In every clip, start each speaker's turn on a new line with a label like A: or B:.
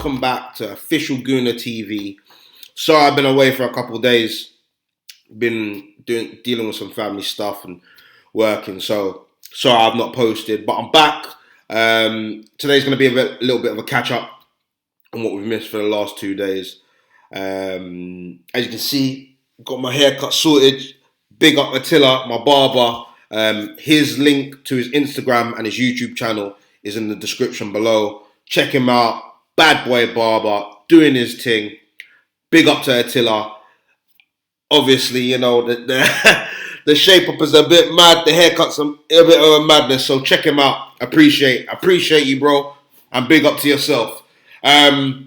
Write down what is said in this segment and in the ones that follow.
A: welcome back to official Gooner TV. Sorry, I've been away for a couple of days. Been dealing with some family stuff and working, so sorry I've not posted, but I'm back. Today's going to be a little bit of a catch up on what we've missed for the last 2 days. As you can see, got my haircut sorted. Big up Attila, my barber. His link to his Instagram and his YouTube channel is in the description below. Check him out. Bad boy barber, doing his thing. Big up to Attila. Obviously, you know, the shape up is a bit mad. The haircut's a bit of a madness. So check him out. Appreciate you, bro. And big up to yourself. Right,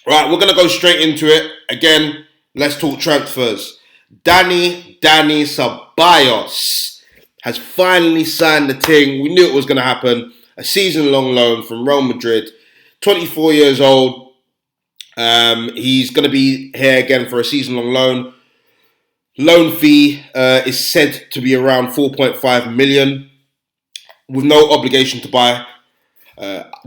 A: we're going to go straight into it. Again, let's talk transfers. Dani Ceballos has finally signed the thing. We knew it was going to happen. A season-long loan from Real Madrid. 24 years old. He's going to be here again for a season-long loan. Loan fee is said to be around 4.5 million with no obligation to buy.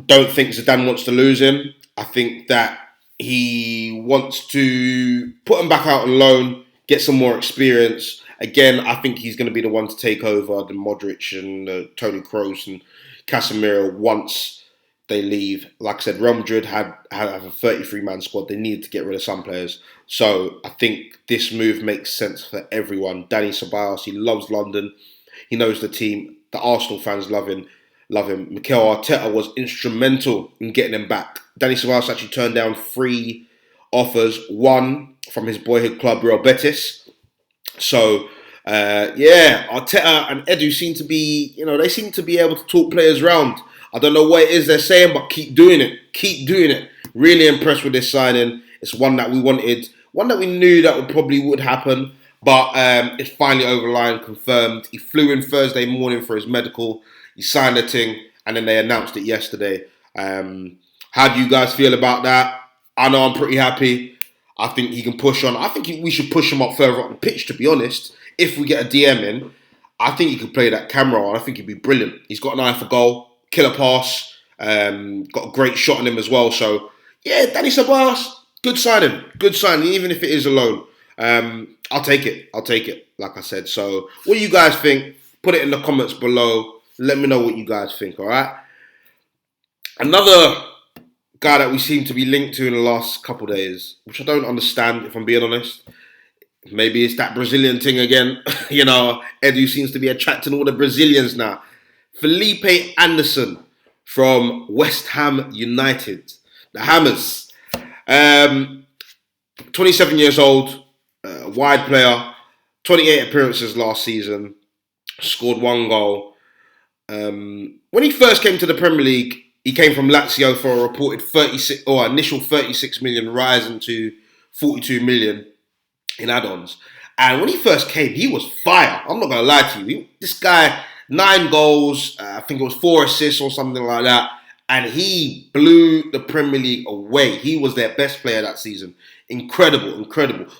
A: Don't think Zidane wants to lose him. I think that he wants to put him back out on loan, get some more experience. Again, I think he's going to be the one to take over the Modric and Toni Kroos and Casemiro once they leave. Like I said, Real Madrid have a 33-man squad. They needed to get rid of some players. So I think this move makes sense for everyone. Dani Ceballos, he loves London. He knows the team. The Arsenal fans love him. Mikel Arteta was instrumental in getting him back. Dani Ceballos actually turned down 3 offers. One from his boyhood club, Real Betis. So, Arteta and Edu seem to be, they seem to be able to talk players round. I don't know what it is they're saying, but keep doing it. Keep doing it. Really impressed with this signing. It's one that we wanted, one that we knew that probably would happen, but it's finally over the line, confirmed. He flew in Thursday morning for his medical. He signed the thing, and then they announced it yesterday. How do you guys feel about that? I know I'm pretty happy. I think he can push on. I think we should push him up further up the pitch, to be honest. If we get a DM in, I think he could play that camera, and I think he'd be brilliant. He's got an eye for goal, killer pass, got a great shot on him as well. So, yeah, Dani Ceballos, good signing, even if it is a loan. I'll take it, like I said. So, what do you guys think? Put it in the comments below. Let me know what you guys think, all right? Another guy that we seem to be linked to in the last couple of days, which I don't understand, if I'm being honest. Maybe it's that Brazilian thing again. Edu seems to be attracting all the Brazilians now. Felipe Anderson from West Ham United. The Hammers. 27 years old, wide player, 28 appearances last season, scored 1 goal. When he first came to the Premier League, he came from Lazio for a reported initial 36 million, rising to 42 million in add-ons. And when he first came, he was fire. I'm not going to lie to you. This guy, 9 goals, I think it was 4 assists or something like that. And he blew the Premier League away. He was their best player that season. Incredible.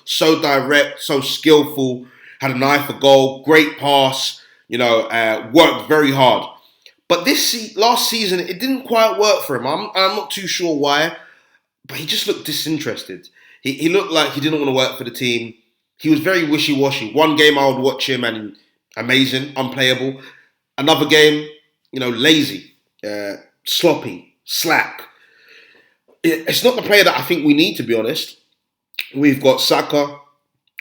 A: So direct, so skillful, had an eye for goal, great pass, worked very hard. But last season, it didn't quite work for him. I'm not too sure why, but he just looked disinterested. He looked like he didn't want to work for the team. He was very wishy-washy. One game I would watch him and amazing, unplayable. Another game, lazy, sloppy, slack. It's not the player that I think we need, to be honest. We've got Saka,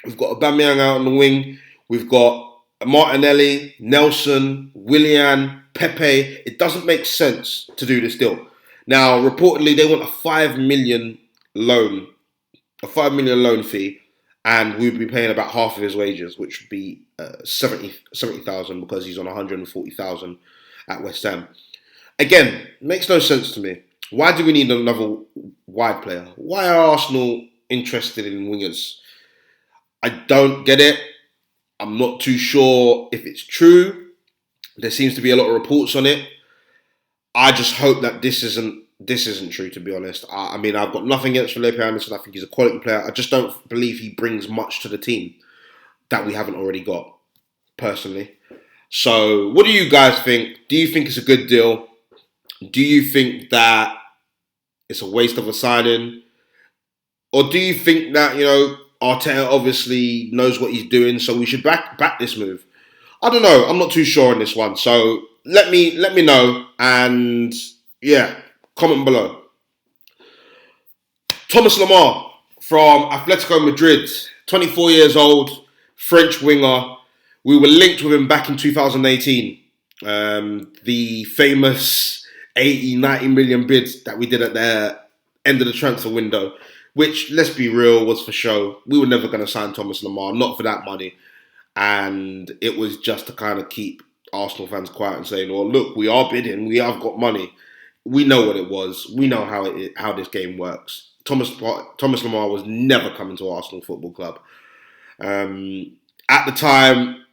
A: we've got Aubameyang out on the wing, we've got Martinelli, Nelson, Willian, Pepe. It doesn't make sense to do this deal. Now, reportedly, they want a 5 million loan fee, and we would be paying about half of his wages, which would be 70,000 because he's on 140,000 at West Ham. Again, makes no sense to me. Why do we need another wide player? Why are Arsenal interested in wingers? I don't get it. I'm not too sure if it's true. There seems to be a lot of reports on it. I just hope that this isn't true, to be honest. I mean, I've got nothing against Felipe Anderson. I think he's a quality player. I just don't believe he brings much to the team that we haven't already got, personally. So, what do you guys think? Do you think it's a good deal? Do you think that it's a waste of a signing? Or do you think that, Arteta obviously knows what he's doing, so we should back this move? I don't know. I'm not too sure on this one. So let me know, and yeah, comment below. Thomas Lemar from Atletico Madrid, 24 years old, French winger. We were linked with him back in 2018. The famous 80, 90 million bids that we did at the end of the transfer window, which, let's be real, was for show. We were never going to sign Thomas Lemar, not for that money. And it was just to kind of keep Arsenal fans quiet and saying, well, look, we are bidding, we have got money. We know what it was. We know how this game works. Thomas Lemar was never coming to Arsenal Football Club. At the time,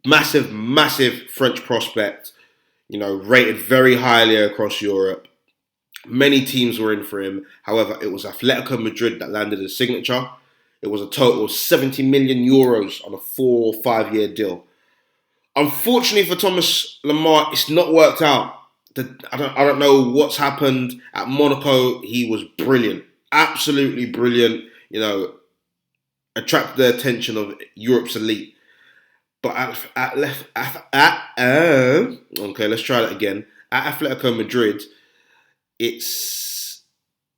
A: massive French prospect, rated very highly across Europe. Many teams were in for him. However, it was Atletico Madrid that landed his signature. It was a total of 70 million euros on a 4 or 5 year deal. Unfortunately for Thomas Lemar, it's not worked out. I don't know what's happened at Monaco. He was brilliant, absolutely brilliant. Attracted the attention of Europe's elite. But okay, let's try that again. At Atletico Madrid, it's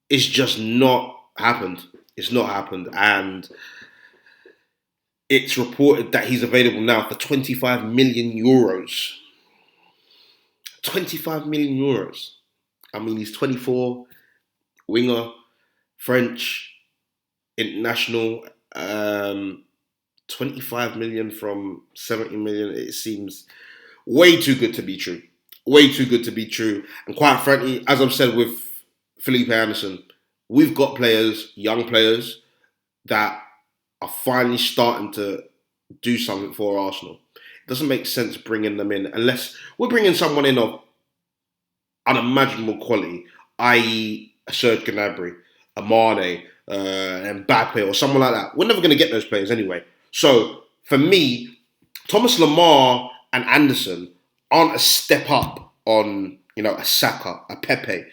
A: just not happened. It's not happened, and it's reported that he's available now for 25 million euros. 25 million euros. I mean, he's 24, winger, French, international. 25 million from 70 million. It seems way too good to be true. Way too good to be true. And quite frankly, as I've said with Felipe Anderson, we've got players, young players, that are finally starting to do something for Arsenal. It doesn't make sense bringing them in unless we're bringing someone in of unimaginable quality, i.e. a Serge Gnabry, a Mane, Mbappe, or someone like that. We're never going to get those players anyway. So, for me, Thomas Lemar and Anderson aren't a step up on, a Saka, a Pepe.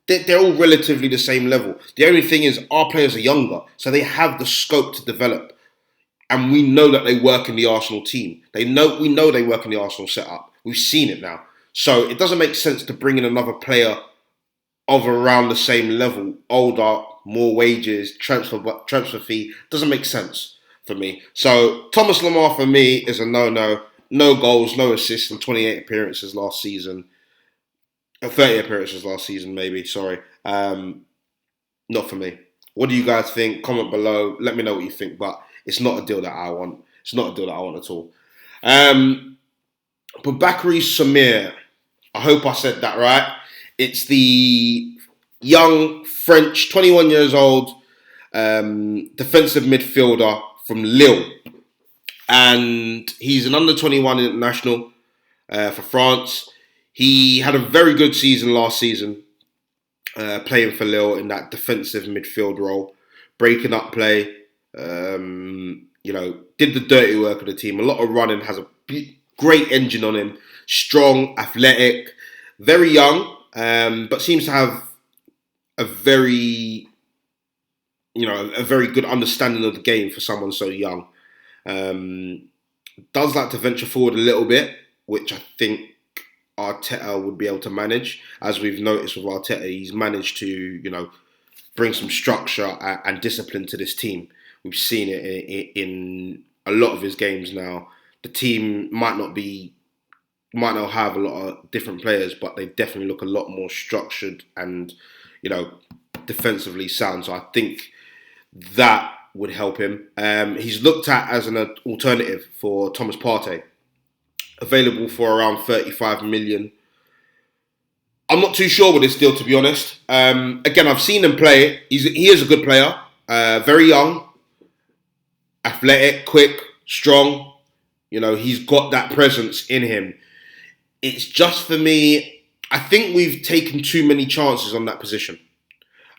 A: They're all relatively the same level. The only thing is our players are younger, so they have the scope to develop. And we know that they work in the Arsenal team. We know they work in the Arsenal setup. We've seen it now. So it doesn't make sense to bring in another player of around the same level, older, more wages, transfer fee. Doesn't make sense for me. So Thomas Lemar for me is a no-no. No goals, no assists in 28 appearances last season. 30 appearances last season, maybe. Sorry. Not for me. What do you guys think? Comment below. Let me know what you think. But it's not a deal that I want. It's not a deal that I want at all. But Bakary Samir, I hope I said that right. It's the young French, 21 years old, defensive midfielder from Lille. And he's an under-21 international for France. He had a very good season last season, playing for Lille in that defensive midfield role, breaking up play, did the dirty work of the team. A lot of running, has a great engine on him, strong, athletic, very young, but seems to have a very good understanding of the game for someone so young. Does like to venture forward a little bit, which I think Arteta would be able to manage. As we've noticed with Arteta, he's managed to, bring some structure and discipline to this team. We've seen it in a lot of his games now. The team might not have a lot of different players, but they definitely look a lot more structured and, defensively sound. So I think that would help him. He's looked at as an alternative for Thomas Partey, available for around 35 million. I'm not too sure with this deal, to be honest. Again, I've seen him play. He is a good player. Very young, athletic, quick, strong. He's got that presence in him. It's just for me, I think we've taken too many chances on that position.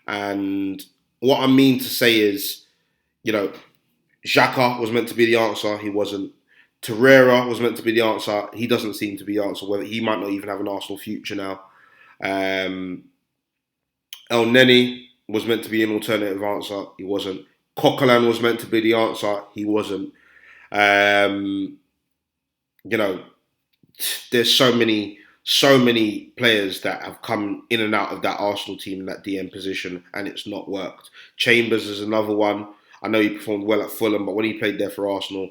A: And what I mean to say is, Xhaka was meant to be the answer. He wasn't. Torreira was meant to be the answer. He doesn't seem to be the answer. Whether he might not even have an Arsenal future now. El Neni was meant to be an alternative answer. He wasn't. Coquelin was meant to be the answer. He wasn't. Um, you know, there's so many players that have come in and out of that Arsenal team in that DM position, and it's not worked. Chambers is another one. I know he performed well at Fulham, but when he played there for Arsenal,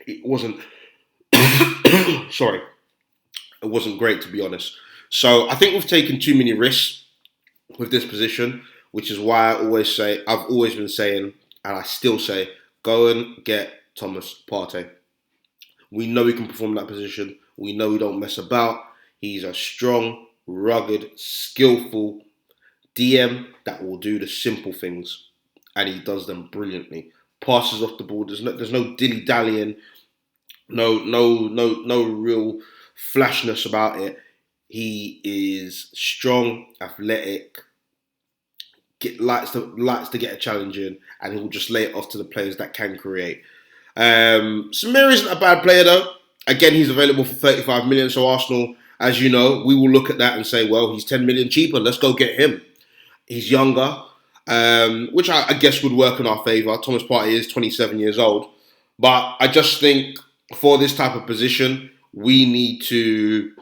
A: it wasn't. Sorry, it wasn't great, to be honest. So I think we've taken too many risks with this position, which is why I've always been saying, and I still say, go and get Thomas Partey. We know he can perform that position. We know he don't mess about. He's a strong, rugged, skillful DM that will do the simple things, and he does them brilliantly. Passes off the ball. There's no dilly dallying. No real flashness about it. He is strong, athletic, likes to get a challenge in, and he will just lay it off to the players that can create. Samir isn't a bad player though. Again, he's available for 35 million. So Arsenal, as you know, we will look at that and say, well, he's 10 million cheaper. Let's go get him. He's younger, which I guess would work in our favour. Thomas Partey is 27 years old, but I just think for this type of position, we need to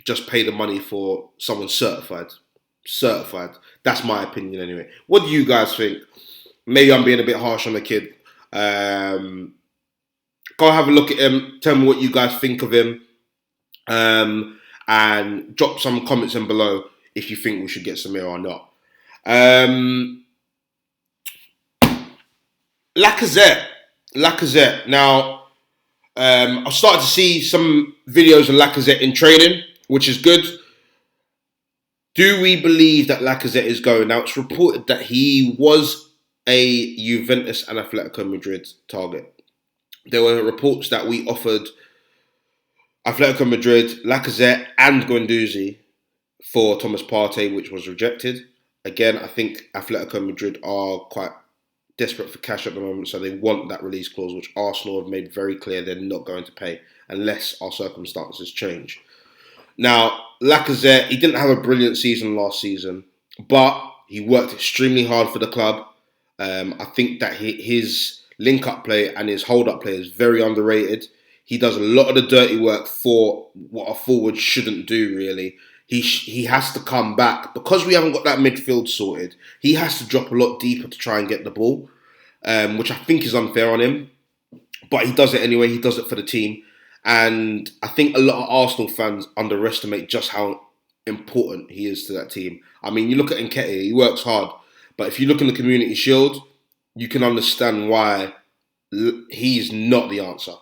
A: just pay the money for someone certified. Certified. That's my opinion anyway. What do you guys think? Maybe I'm being a bit harsh on the kid. Go have a look at him. Tell me what you guys think of him. And drop some comments in below if you think we should get Samir or not. Lacazette. Now, I've started to see some videos of Lacazette in training, which is good. Do we believe that Lacazette is going? Now, it's reported that he was a Juventus and Atletico Madrid target. There were reports that we offered Atletico Madrid, Lacazette and Guendouzi for Thomas Partey, which was rejected. Again, I think Atletico Madrid are quite desperate for cash at the moment, so they want that release clause, which Arsenal have made very clear they're not going to pay unless our circumstances change. Now, Lacazette, he didn't have a brilliant season last season, but he worked extremely hard for the club. I think that his link-up play and his hold-up play is very underrated. He does a lot of the dirty work for what a forward shouldn't do, really. He has to come back. Because we haven't got that midfield sorted, he has to drop a lot deeper to try and get the ball, which I think is unfair on him. But he does it anyway. He does it for the team. And I think a lot of Arsenal fans underestimate just how important he is to that team. I mean, you look at Nketiah, he works hard. But if you look in the Community Shield, you can understand why he's not the answer.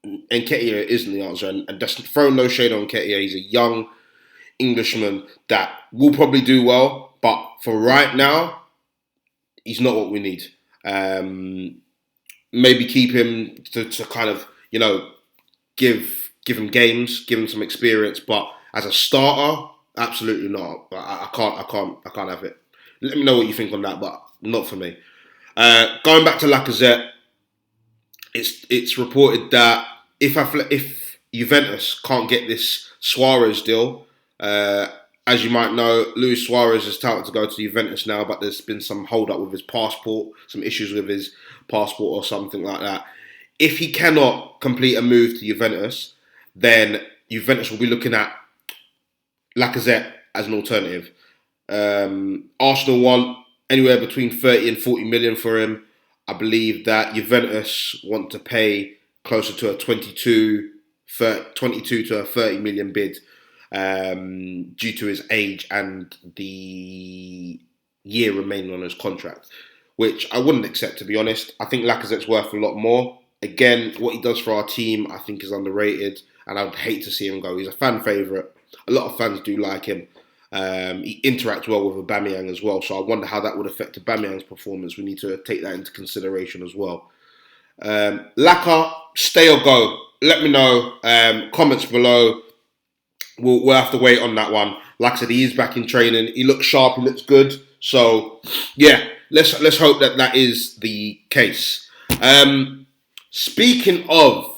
A: Nketiah isn't the answer. And just throw no shade on Nketiah. He's a young Englishman that will probably do well. But for right now, he's not what we need. Maybe keep him to kind of, give him games, give him some experience. But as a starter, absolutely not. I can't have it. Let me know what you think on that, but not for me. Going back to Lacazette, it's reported that if Juventus can't get this Suarez deal, as you might know, Luis Suarez is touted to go to Juventus now, but there's been some hold up with his passport, some issues with his passport or something like that. If he cannot complete a move to Juventus, then Juventus will be looking at Lacazette as an alternative. Arsenal want anywhere between 30 and 40 million for him. I believe that Juventus want to pay closer to a 22 to a 30 million bid due to his age and the year remaining on his contract, which I wouldn't accept, to be honest. I think Lacazette's worth a lot more. Again, what he does for our team, I think, is underrated, and I would hate to see him go. He's a fan favourite. A lot of fans do like him. He interacts well with Aubameyang as well, so I wonder how that would affect Aubameyang's performance. We need to take that into consideration as well. Laka, stay or go? Let me know. Comments below. We'll have to wait on that one. Like I said, he is back in training. He looks sharp. He looks good. So yeah, let's hope that is the case. Speaking of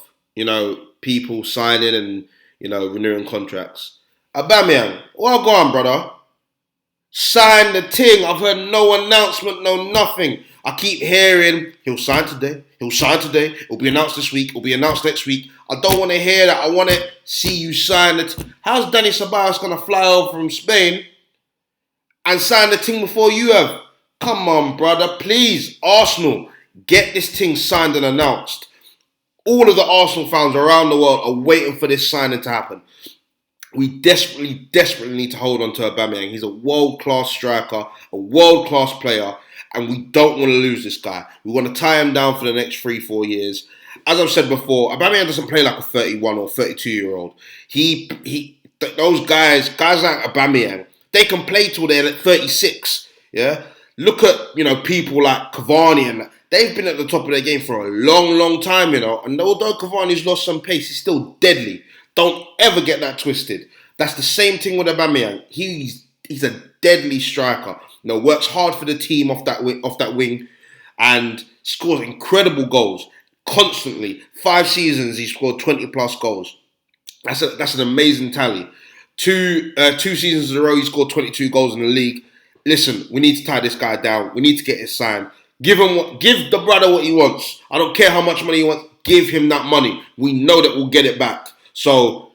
A: people signing and renewing contracts, Aubameyang, well, go on, brother. Sign the thing. I've heard no announcement, no nothing. I keep hearing he'll sign today. He'll sign today. It'll be announced this week. It'll be announced next week. I don't want to hear that. I want to see you sign it. How's Dani Ceballos going to fly over from Spain and sign the thing before you have? Come on, brother. Please, Arsenal, get this thing signed and announced. All of the Arsenal fans around the world are waiting for this signing to happen. We desperately need to hold on to Aubameyang. He's a world-class striker, a world-class player, and we don't want to lose this guy. We want to tie him down for the next 3-4 years. As I've said before, Aubameyang doesn't play like a 31 or 32-year-old. Those guys like Aubameyang, they can play till they're 36. Yeah, look at people like Cavani, and they've been at the top of their game for a long time. And although Cavani's lost some pace, he's still deadly. Don't ever get that twisted. That's the same thing with Aubameyang. He's a deadly striker. Works hard for the team off that wing, and scores incredible goals constantly. 5 seasons he scored 20 plus goals. That's an amazing tally. Two seasons in a row he scored 22 goals in the league. Listen, we need to tie this guy down. We need to get his sign. Give the brother what he wants. I don't care how much money he wants. Give him that money. We know that we'll get it back. So,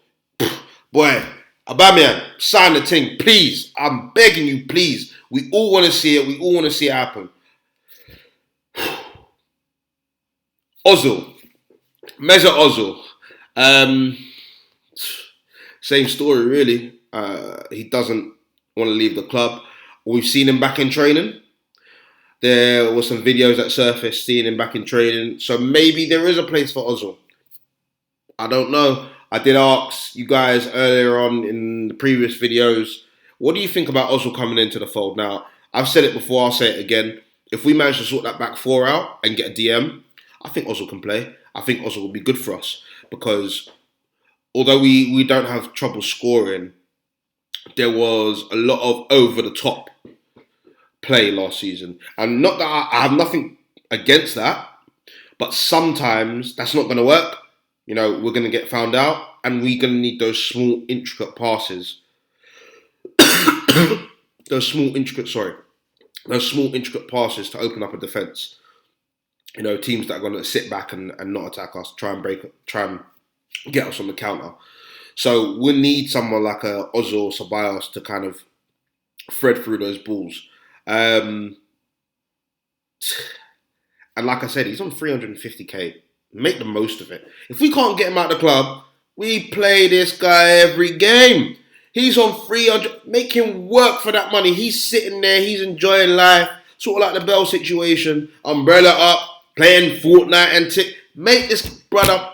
A: boy, Aubameyang, sign the thing, please. I'm begging you, please. We all want to see it. We all want to see it happen. Ozil. Mesut Ozil. Same story, really. He doesn't want to leave the club. We've seen him back in training. There were some videos that surfaced seeing him back in training. So maybe there is a place for Ozil. I don't know. I did ask you guys earlier on in the previous videos, what do you think about Ozil coming into the fold? Now, I've said it before, I'll say it again. If we manage to sort that back 4 out and get a DM, I think Ozil can play. I think Ozil will be good for us because although we don't have trouble scoring, there was a lot of over-the-top play last season. And not that I have nothing against that, but sometimes that's not going to work. We're going to get found out, and we're going to need those small, intricate passes. those small, intricate passes to open up a defence. Teams that are going to sit back and not attack us, try and get us on the counter. So we need someone like a Ozil or Ceballos to kind of thread through those balls. And like I said, he's on 350k. Make the most of it. If we can't get him out of the club, we play this guy every game. He's on 300. Make him work for that money. He's sitting there. He's enjoying life. Sort of like the Bell situation. Umbrella up. Playing Fortnite and make this brother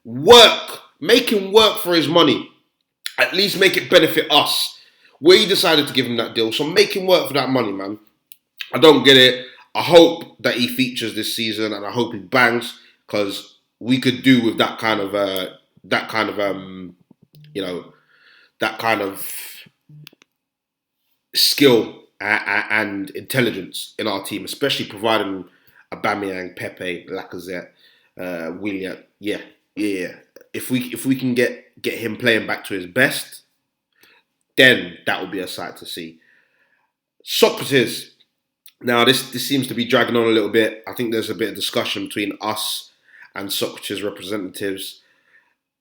A: work. Make him work for his money. At least make it benefit us. We decided to give him that deal. So make him work for that money, man. I don't get it. I hope that he features this season and I hope he bangs. Because we could do with that kind of skill and intelligence in our team, especially providing Aubameyang, Pepe, Lacazette, Willian. Yeah. If we can get him playing back to his best, then that would be a sight to see. Socrates. Now this seems to be dragging on a little bit. I think there's a bit of discussion between us and Socrates' representatives.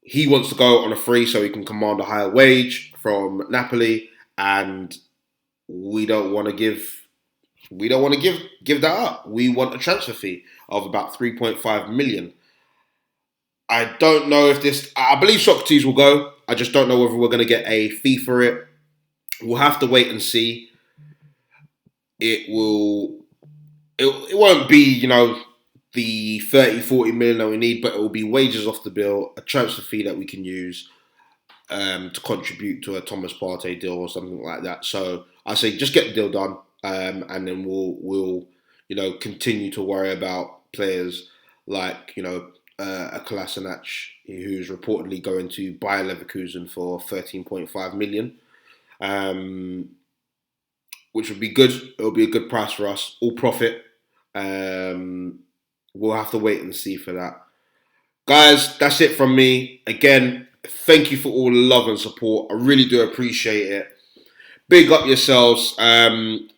A: He wants to go on a free so he can command a higher wage from Napoli, and we don't want to give that up. We want a transfer fee of about 3.5 million. I don't know if this. I believe Socrates will go. I just don't know whether we're going to get a fee for it. We'll have to wait and see. It won't be, the 30-40 million that we need, but it will be wages off the bill, a transfer fee that we can use to contribute to a Thomas Partey deal or something like that. So I say just get the deal done, and then we'll continue to worry about players like a Kolasinac, who's reportedly going to Bayer Leverkusen for 13.5 million, which would be good. It'll be a good price for us, all profit. We'll have to wait and see for that. Guys, that's it from me. Again, Thank you for all the love and support. I really do appreciate it. Big up yourselves.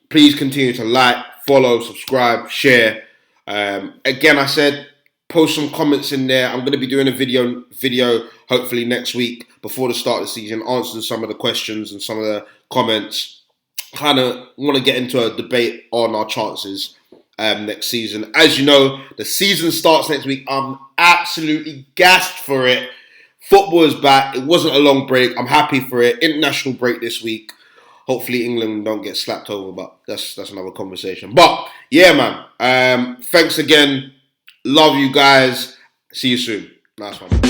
A: Please continue to like, follow, subscribe, share. Again, I said post some comments in there. I'm going to be doing a video hopefully next week before the start of the season, answering some of the questions and some of the comments. Kind of want to get into a debate on our chances next season. As you know, the season starts next week. I'm absolutely gassed for it. Football is back. It wasn't a long break. I'm happy for it. International break this week. Hopefully England don't get slapped over, but that's another conversation. But yeah, man. Thanks again. Love you guys. See you soon. Nice one.